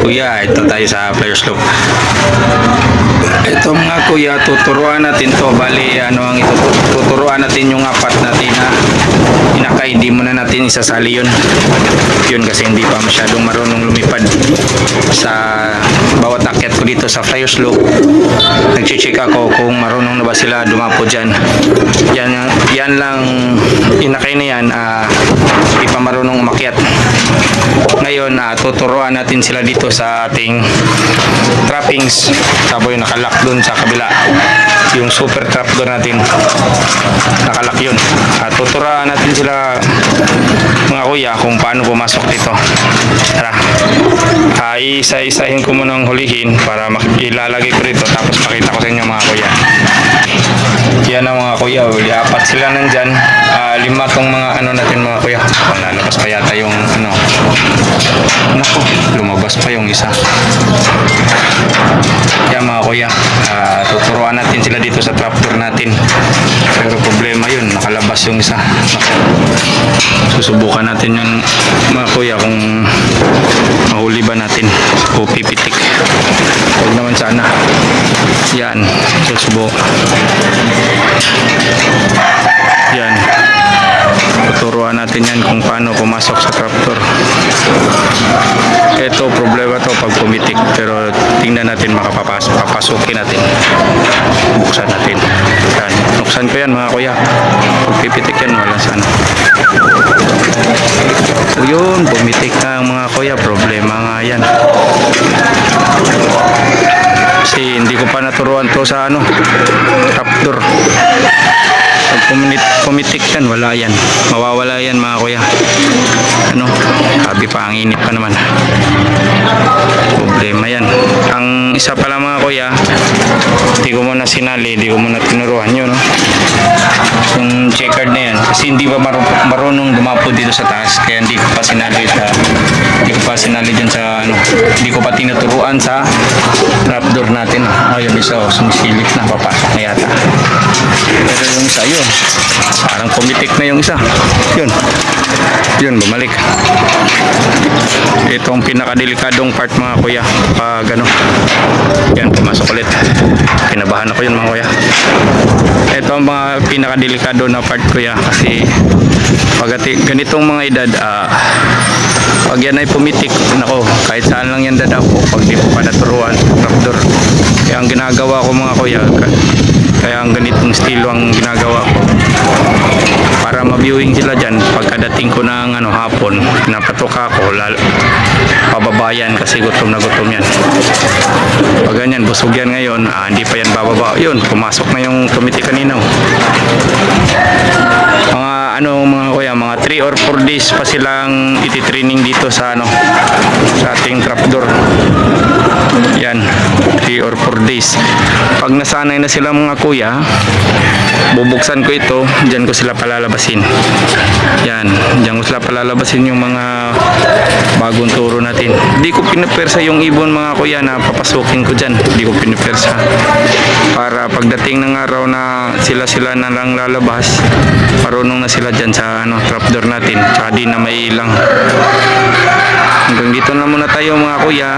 Kuya, ito tayo sa Players Loop. Ito mga kuya, tuturuan natin to. Bali, ano ang tuturuan natin yung apat natin na inakay. Hindi muna natin isasali yun. Yun kasi hindi pa masyadong marunong lumipad. Sa bawat akyat ko dito sa Players Loop, nag-check ako kung marunong na ba sila dumapo dyan. Yan lang inakay na yan, hindi pa marunong umakyat. Ngayon, tuturuan natin sila dito sa ating trappings. Tapos yung nakalak dun sa kabila, yung super trap doon natin, nakalak yun. Tuturuan natin sila mga kuya kung paano pumasok dito. Tara, isa-isahin ko muna ang hulihin para ilalagay ko dito, tapos pakita ko sa inyo mga kuya. Yan ang mga kuya, apat sila nandyan. 5 tong mga ano natin mga kuya. Lalabas pa yata yung ano. Naku, lumabas pa yung isa. Yan mga kuya, tuturuan natin sila dito sa trapdoor natin. Pero problema yun, nakalabas yung isa. Naku, susubukan natin yung mga kuya kung mahuli ba natin o pipitik. Huwag naman sana. Yan, susubukan. Yan, tuturuan natin yan kung paano pumasok sa trapdoor. Ito problema to pag pumitik, pero tingnan natin papasukin natin, buksan natin. Yan, buksan ko yan mga kuya. Pag pipitik yan, wala sana. O yun, pumitik na mga kuya, problema nga yan. Kasi hindi ko pa naturuan to sa ano, trapdoor. Pag pumitik yan, wala yan. Mawawala yan mga kuya. Ano, sabi pa, ang init pa naman. Problema yan. Ang isa pala mga kuya, hindi ko muna sinali, hindi ko muna tinuruan yun, no? Yung checkered na yan. Kasi hindi pa marunong dumapo dito sa taas. Kaya hindi ko pa sinali dyan sa ano. Hindi ko pa tinuturuan sa trapdoor natin. Ayun, isa, sumisilip na, papasok na yata. Pero yung isa, yun, parang pumitik na yung isa. Yun, bumalik. Ito ang pinakadelikadong part mga kuya. Pag ano, yan, pumasok ulit. Kinabahan ako yun mga kuya. Ito ang mga pinakadelikado na part kuya. Kasi pag ganitong mga edad, pag yan ay pumitik, nako, kahit saan lang yan dadako pag di ko pa naturuan trapdoor. Kaya ang ginagawa ko mga kuya, kaya ang ganitong estilo ang ginagawa ko para ma-viewing sila dyan. Pagkadating ko ng ano, hapon, pinapatok ako, pababayan kasi gutom na gutom yan. Pag ganyan, busog yan ngayon, hindi pa yan bababa. Yun, pumasok na yung tumiti kanina. Mga ano mga kuya, mga 3 or 4 days pa silang iti-training dito sa ano, sa ating trapdoor. Yan, 3 or 4 days. Pag nasanay na sila mga kuya, bubuksan ko ito, dyan ko sila palalabasin. Yan, dyan ko sila palalabasin yung mga bagong turo natin. Hindi ko pinapersa yung ibon mga kuya na papasukin ko dyan. Hindi ko pinapersa. Para pagdating ng araw na sila na lang lalabas, marunong na sila dyan sa ano, trapdoor natin. Tsaka di na may ilang. Hanggang dito na muna tayo mga kuya.